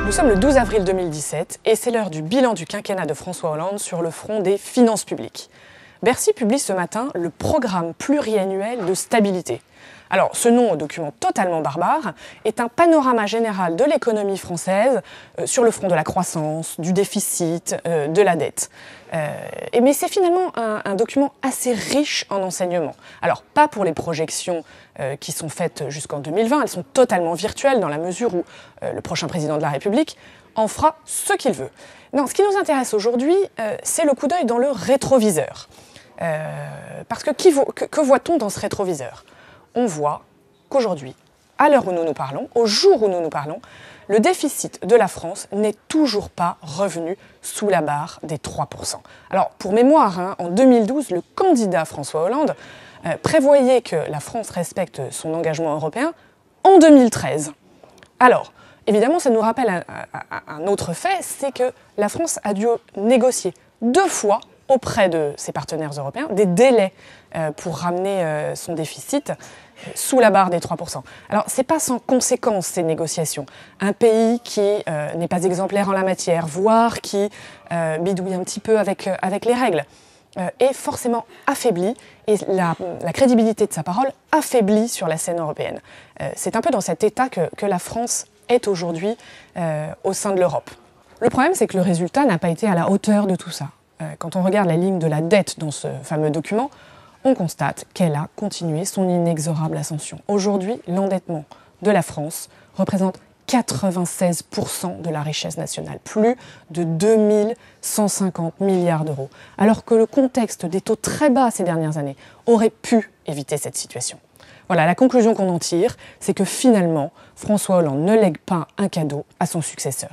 Nous sommes le 12 avril 2017 et c'est l'heure du bilan du quinquennat de François Hollande sur le front des finances publiques. Bercy publie ce matin le programme pluriannuel de stabilité. Alors, ce nom, document totalement barbare, est un panorama général de l'économie française sur le front de la croissance, du déficit, de la dette. Mais c'est finalement un document assez riche en enseignements. Alors, pas pour les projections qui sont faites jusqu'en 2020, elles sont totalement virtuelles dans la mesure où le prochain président de la République en fera ce qu'il veut. Non, ce qui nous intéresse aujourd'hui, c'est le coup d'œil dans le rétroviseur. Parce que que voit-on dans ce rétroviseur ? On voit qu'aujourd'hui, à l'heure où nous nous parlons, au jour où nous nous parlons, le déficit de la France n'est toujours pas revenu sous la barre des 3%. Alors, pour mémoire, en 2012, le candidat François Hollande prévoyait que la France respecte son engagement européen en 2013. Alors, évidemment, ça nous rappelle un autre fait, c'est que la France a dû négocier 2 fois auprès de ses partenaires européens des délais pour ramener son déficit sous la barre des 3%. Alors, ce n'est pas sans conséquence, ces négociations. Un pays qui n'est pas exemplaire en la matière, voire qui bidouille un petit peu avec les règles, est forcément affaibli et la crédibilité de sa parole affaiblie sur la scène européenne. C'est un peu dans cet état que la France est aujourd'hui au sein de l'Europe. Le problème, c'est que le résultat n'a pas été à la hauteur de tout ça. Quand on regarde la ligne de la dette dans ce fameux document, on constate qu'elle a continué son inexorable ascension. Aujourd'hui, l'endettement de la France représente 96% de la richesse nationale, plus de 2150 milliards d'euros, alors que le contexte des taux très bas ces dernières années aurait pu éviter cette situation. Voilà, la conclusion qu'on en tire, c'est que finalement, François Hollande ne lègue pas un cadeau à son successeur.